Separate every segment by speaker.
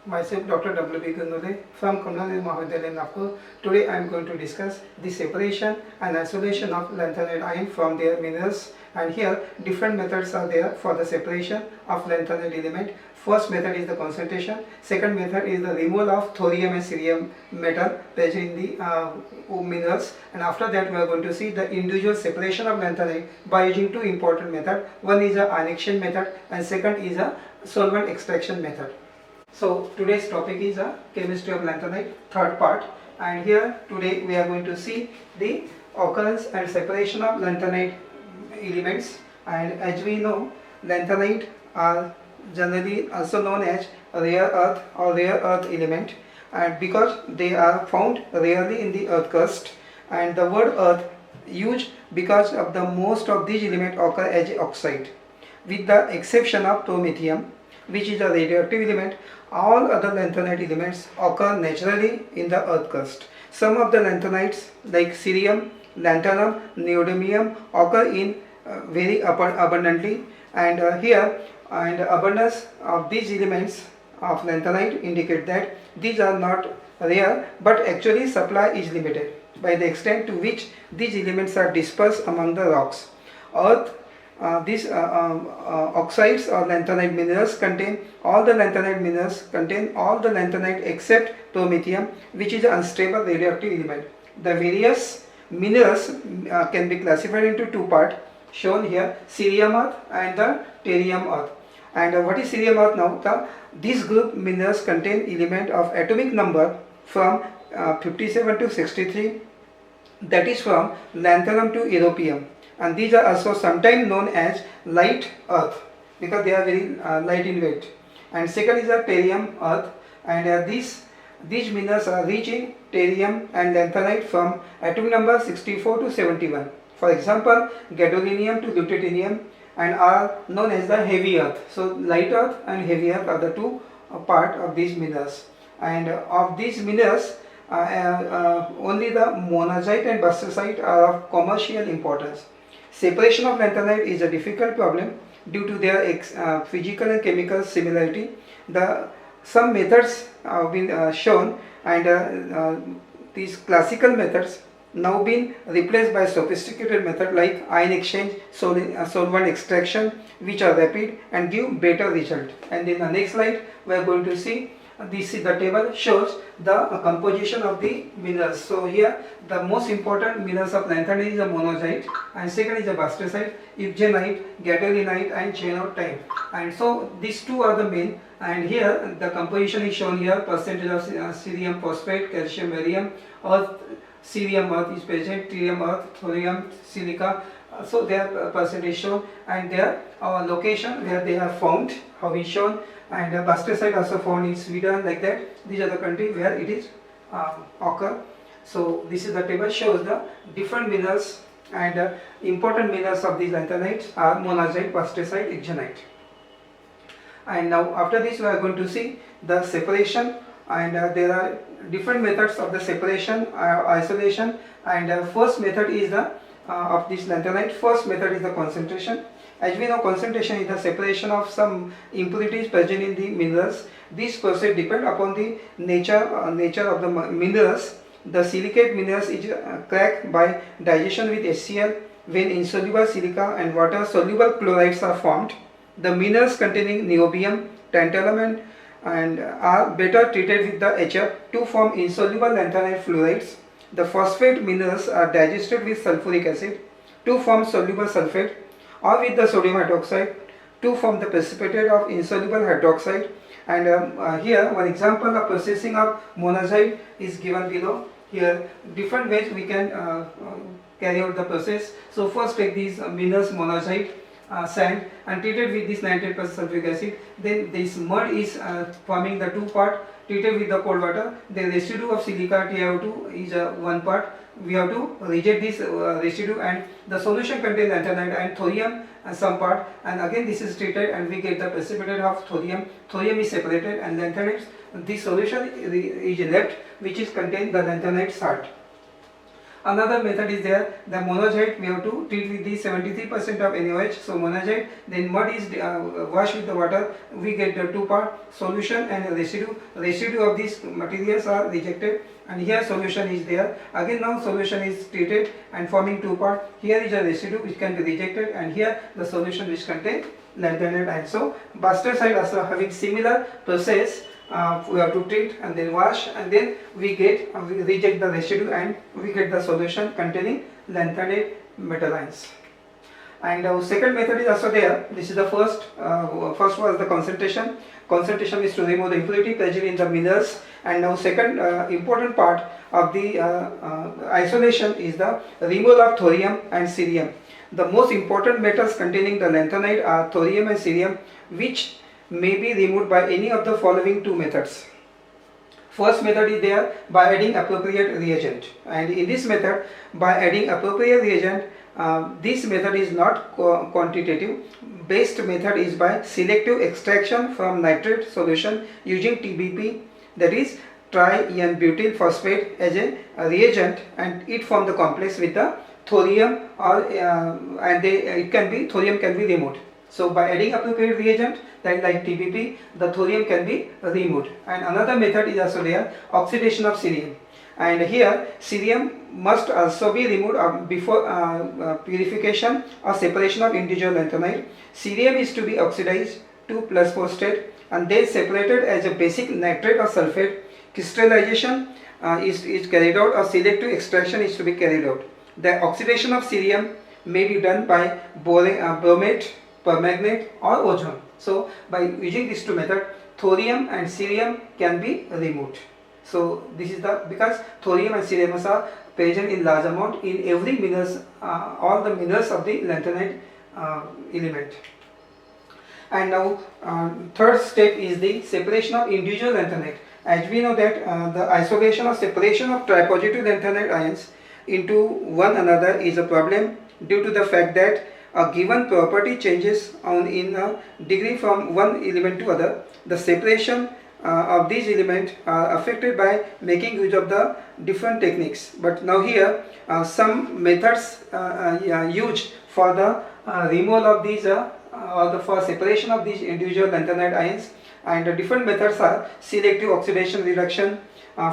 Speaker 1: Myself Dr. W.B. Gangule from Kamlanidhi Mahavidyalaya, Nagpur. Today I am going to discuss the separation and isolation of lanthanide ion from their minerals, and here different methods are there for the separation of lanthanide element. First method is the concentration, second method is the removal of thorium and cerium metal present in the minerals, and after that we are going to see the individual separation of lanthanide by using two important methods. One is a ion exchange method and second is a solvent extraction method. So today's topic is a chemistry of lanthanide, third part, and here today we are going to see the occurrence and separation of lanthanide elements. And as we know, lanthanide are generally also known as rare earth or rare earth element, and because they are found rarely in the earth crust, and the word earth used because of the most of these elements occur as oxide, with the exception of promethium, which is a radioactive element. All other lanthanide elements occur naturally in the earth crust. Some of the lanthanides like cerium, lanthanum, neodymium occur in very abundantly, and here and abundance of these elements of lanthanide indicate that these are not rare, but actually supply is limited by the extent to which these elements are dispersed among the rocks. Earth these oxides or lanthanide minerals contain all the lanthanide except promethium, which is an unstable radioactive element. The various minerals can be classified into two parts shown here: cerium earth and the therium earth. And what is cerium earth now? These group minerals contain element of atomic number from 57 to 63, that is from lanthanum to europium, and these are also sometimes known as light earth because they are very light in weight. And second is a therium earth, and these minerals are rich in therium and lanthanide from atom number 64 to 71. For example, gadolinium to lutetium, and are known as the heavy earth. So light earth and heavy earth are the two part of these minerals. And of these minerals, only the monazite and bastosite are of commercial importance. Separation of lanthanide is a difficult problem due to their physical and chemical similarity. Some methods have been shown, and these classical methods now been replaced by sophisticated method like ion exchange, solvent extraction, which are rapid and give better result. And in the next slide we are going to see this is the table shows the composition of the minerals. So here the most important minerals of lanthanide is a monazite, and second is a bastosite, eugenite, gadolinite, and cyanotime. And so these two are the main, and here the composition is shown here: percentage of cerium phosphate, calcium barium, earth, cerium earth is present, thorium earth, thorium, silica. So their percentage shown, and their location where they are found have been shown. And bastosite also found in Sweden, like that. These are the countries where it is occur. So this is the table shows the different minerals, and important minerals of these lanthanides are monazite, bastosite, eugenite. And now after this we are going to see the separation, and there are different methods of the separation, isolation. And first method is the of this lanthanide. First method is the concentration. As we know, concentration is the separation of some impurities present in the minerals. This process depends upon the nature of the minerals. The silicate minerals is cracked by digestion with HCl when insoluble silica and water soluble chlorides are formed. The minerals containing niobium, tantalum, and are better treated with the HF to form insoluble lanthanide fluorides. The phosphate minerals are digested with sulfuric acid to form soluble sulfate, or with the sodium hydroxide to form the precipitate of insoluble hydroxide. And here one example of processing of monazite is given below. Here different ways we can carry out the process. So first take these minerals monazite sand and treated with this 98% sulfuric acid. Then this mud is forming the two part, treated with the cold water. The residue of silica TiO2 is one part. We have to reject this residue, and the solution contains lanthanide and thorium some part, and again this is treated and we get the precipitate of thorium. Thorium is separated, and lanthanide, this solution is left, which is contain the lanthanide salt. Another method is there, the monazite we have to treat with the 73% of NaOH. So monazite, then mud is washed with the water, we get the two-part solution and a residue. Residue of these materials are rejected, and here solution is there. Again now solution is treated and forming two-part. Here is a residue which can be rejected, and here the solution which contain lanthanide ion. So bastoside also having similar process. We have to treat and then wash, and then we reject the residue and we get the solution containing lanthanide metal ions. And second method is also there. This is the first. First was the concentration. Concentration is to remove the impurity present in the minerals. And now second important part of the isolation is the removal of thorium and cerium. The most important metals containing the lanthanide are thorium and cerium, which may be removed by any of the following two methods. First method is there by adding appropriate reagent, and in this method by adding appropriate reagent, this method is not quantitative. Best method is by selective extraction from nitrate solution using TBP, that is tri-N-butyl phosphate, as a reagent, and it form the complex with the thorium, or thorium can be removed. So by adding appropriate reagent, that like TBP, the thorium can be removed. And another method is also there, oxidation of cerium. And here cerium must also be removed before purification or separation of individual lanthanide. Cerium is to be oxidized to +4 state and then separated as a basic nitrate or sulfate. Crystallization is carried out, or selective extraction is to be carried out. The oxidation of cerium may be done by bromate, permanganate, or ozone. So by using these two methods, thorium and cerium can be removed. So this is because thorium and cerium are present in large amount in every minerals, all the minerals of the lanthanide element. And now third step is the separation of individual lanthanide. As we know that the isolation or separation of tripositive lanthanide ions into one another is a problem due to the fact that a given property changes in a degree from one element to other. The separation of these elements are affected by making use of the different techniques. But now here some methods used for the removal of these for separation of these individual lanthanide ions, and the different methods are selective oxidation reduction,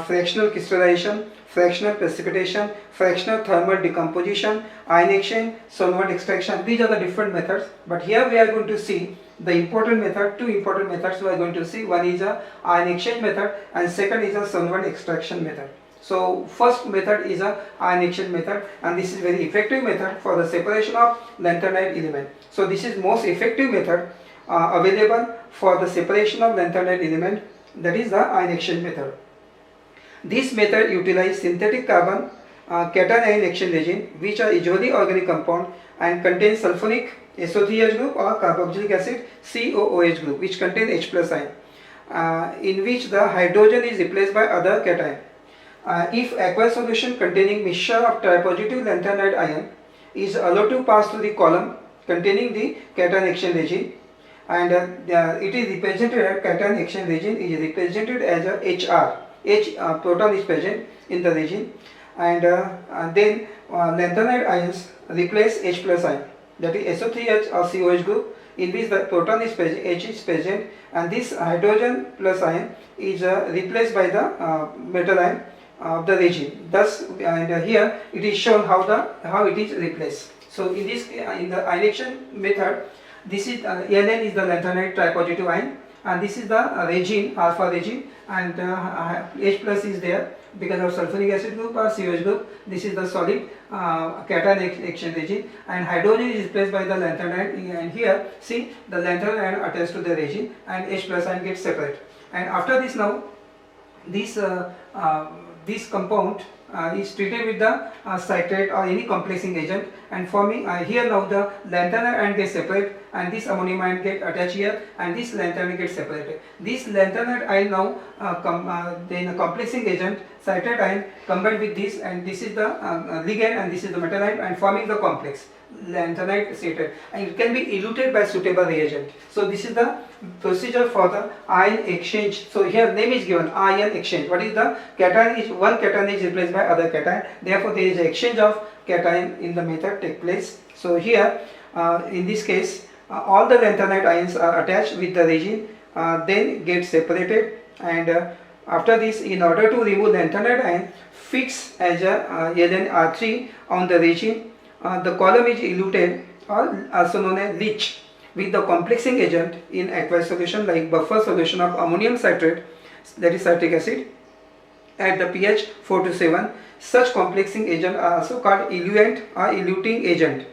Speaker 1: fractional crystallization, fractional precipitation, fractional thermal decomposition, ion exchange, solvent extraction. These are the different methods, but here we are going to see the important method, two important methods we are going to see. One is a ion exchange method and second is a solvent extraction method. So first method is a ion exchange method, and this is very effective method for the separation of lanthanide element. So this is most effective method available for the separation of lanthanide element, that is the ion exchange method. This method utilizes synthetic carbon cation ion exchange reagent, which are usually organic compound and contain sulfonic SO3H group or carboxylic acid COOH group, which contain H+ ion, in which the hydrogen is replaced by other cation. If aqueous solution containing mixture of tripositive lanthanide ion is allowed to pass through the column containing the cation exchange reagent, and it is represented, cation exchange reagent is represented as a HR. H proton is present in the region, and then lanthanide ions replace H+ ion, that is SO3H or COH group, in which the proton is present, H is present, and this hydrogen plus ion is replaced by the metal ion of the region. Thus, and here it is shown how it is replaced. So in this in the ion exchange method, this is Ln is the lanthanide tripositive ion, and this is the reagent, alpha reagent, and H+ is there because of sulfuric acid group or COH group. This is the solid cation exchange reagent, and hydrogen is replaced by the lanthanide, and here see the lanthanide ion attached to the reagent and H+ ion gets separate. And after this, now this compound is treated with the citrate or any complexing agent, and forming here now the lanthanide ion gets separate, and this ammonium ion get attached here, and this lanthanide gets separated. This lanthanide ion now then a complexing agent citrate ion combined with this, and this is the ligand and this is the metal ion, and forming the complex lanthanide citrate, and it can be eluted by suitable reagent. So this is the procedure for the ion exchange. So here name is given, ion exchange. What is the cation? Is one cation is replaced by other cation. Therefore there is an exchange of cation in the method take place. So here in this case all the lanthanide ions are attached with the resin, then get separated, and after this, in order to remove lanthanide ion, fix as a LnR3 on the resin. The column is eluted, or also known as leach, with the complexing agent in aqueous solution like buffer solution of ammonium citrate, that is citric acid, at the pH 4 to 7. Such complexing agent are also called eluent or eluting agent.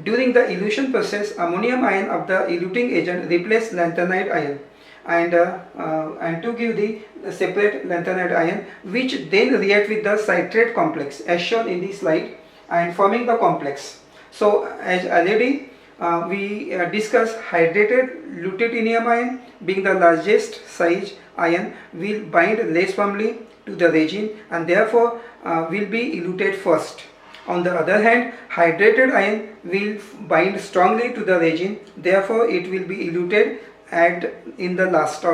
Speaker 1: During the elution process, ammonium ion of the eluting agent replace lanthanide ion, and to give the separate lanthanide ion, which then react with the citrate complex as shown in this slide and forming the complex. So as already we discussed, hydrated lutetium ion being the largest size ion will bind less firmly to the resin and therefore will be eluted first. On the other hand, hydrated ion will bind strongly to the resin, therefore it will be eluted in the last.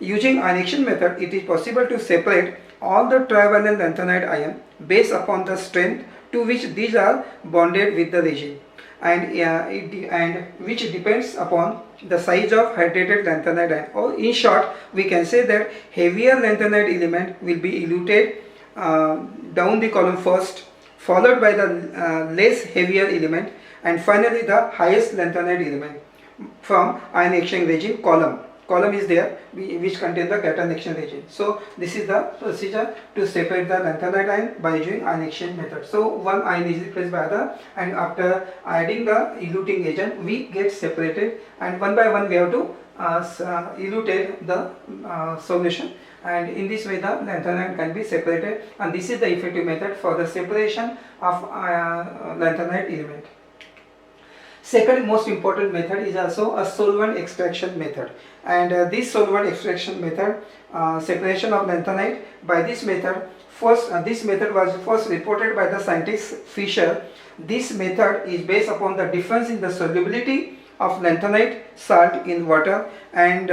Speaker 1: Using ion exchange method, it is possible to separate all the trivalent lanthanide ion based upon the strength to which these are bonded with the resin, and which depends upon the size of hydrated lanthanide ion. Or in short, we can say that heavier lanthanide element will be eluted down the column first, followed by the less heavier element, and finally the highest lanthanide element from ion exchange resin column. Column is there which contains the cation exchange resin. So this is the procedure to separate the lanthanide ion by using ion exchange method. So one ion is replaced by other, and after adding the eluting agent we get separated, and one by one we have to eluted the solution, and in this way the lanthanide can be separated, and this is the effective method for the separation of lanthanide element. Second most important method is also a solvent extraction method, and this solvent extraction method, separation of lanthanide by this method, this method was first reported by the scientist Fischer. This method is based upon the difference in the solubility of lanthanide salt in water and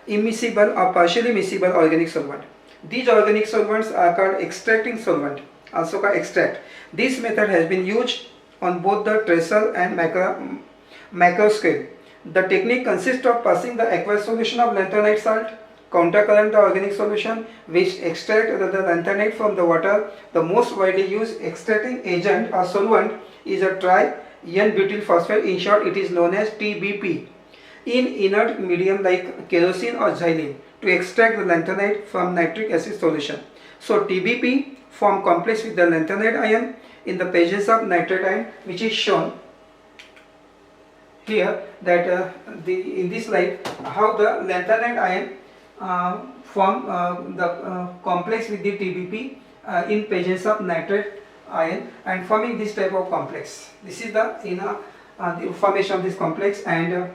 Speaker 1: immiscible or partially miscible organic solvent. These organic solvents are called extracting solvent, also called extract. This method has been used on both the tracer and macro scale. The technique consists of passing the aqueous solution of lanthanide salt, countercurrent the organic solution, which extract the lanthanide from the water. The most widely used extracting agent or solvent is a tri-N-butyl phosphate. In short, it is known as TBP. In inert medium like kerosene or xylene, to extract the lanthanide from nitric acid solution. So TBP form complex with the lanthanide ion in the presence of nitrate ion, which is shown here, that in this slide how the lanthanide ion form the complex with the TBP in presence of nitrate ion and forming this type of complex. This is the formation of this complex, and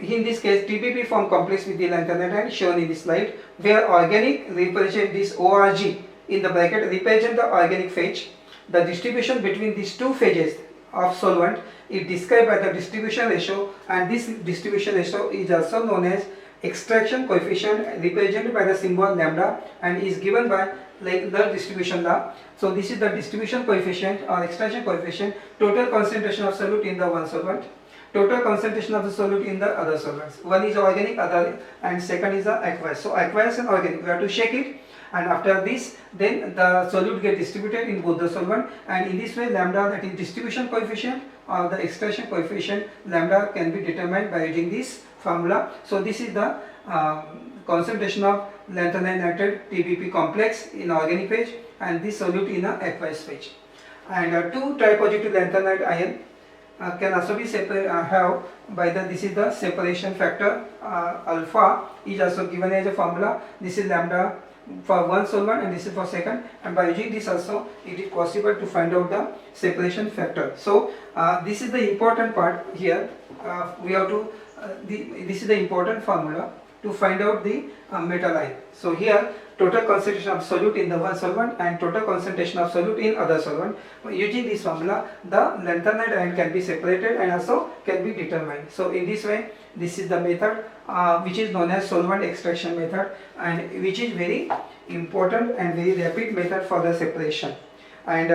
Speaker 1: in this case TBP form complex with the lanthanide ion shown in this slide, where organic represent this ORG in the bracket represent the organic phase. The distribution between these two phases of solvent is described by the distribution ratio, and this distribution ratio is also known as extraction coefficient, represented by the symbol lambda, and is given by like the distribution law. So this is the distribution coefficient or extraction coefficient, total concentration of solute in the one solvent, total concentration of the solute in the other solvents. One is organic, other, and second is the aqueous. So aqueous and organic, we have to shake it, and after this then the solute get distributed in both the solvent, and in this way lambda, that is distribution coefficient or the extraction coefficient lambda, can be determined by using this formula. So this is the concentration of lanthanide nitrate TBP complex in organic phase and this solute in a aqueous phase. And two tripositive lanthanide ion can also be have by this is the separation factor alpha is also given as a formula. This is lambda for one solvent and this is for second, and by using this also it is possible to find out the separation factor. So this is the important part here. We have to this is the important formula to find out the metal ion. So here total concentration of solute in the one solvent and total concentration of solute in other solvent. Using this formula, the lanthanide ion can be separated and also can be determined. So in this way, this is the method which is known as solvent extraction method, and which is very important and very rapid method for the separation. And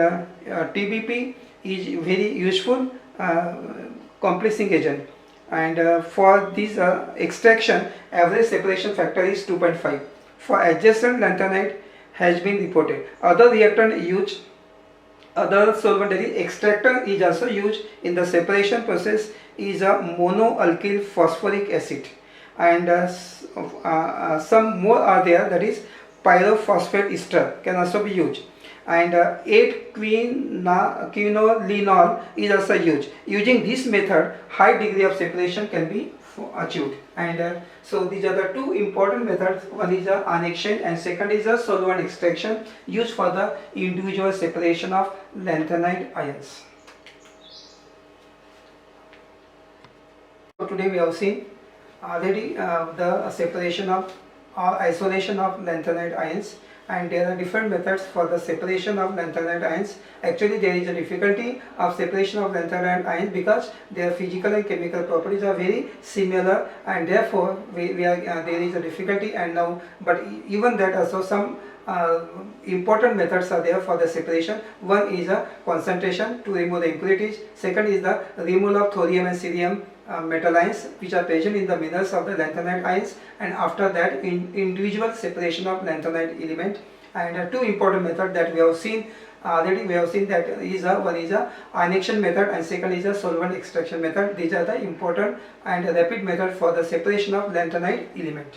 Speaker 1: TBP is very useful complexing agent, and for this extraction, average separation factor is 2.5. For adjacent lanthanide has been reported. Other reactant used, other solvent, that is extractor, is also used in the separation process is a monoalkyl phosphoric acid, and some more are there, that is pyrophosphate ester can also be used, and 8-quinolinol is also used. Using this method, high degree of separation can be achieved. And so these are the two important methods. One is the ion exchange and second is the solvent extraction used for the individual separation of lanthanide ions. So today we have seen already the separation of or isolation of lanthanide ions, and there are different methods for the separation of lanthanide ions. Actually, there is a difficulty of separation of lanthanide ions because their physical and chemical properties are very similar, and therefore there is a difficulty. And now, but even that also some important methods are there for the separation. One is a concentration to remove the impurities. Second is the removal of thorium and cerium metal ions which are present in the minerals of the lanthanide ions, and after that individual separation of lanthanide element. And two important methods that we have seen already, we have seen that one is a ion exchange method and second is a solvent extraction method. These are the important and rapid method for the separation of lanthanide element.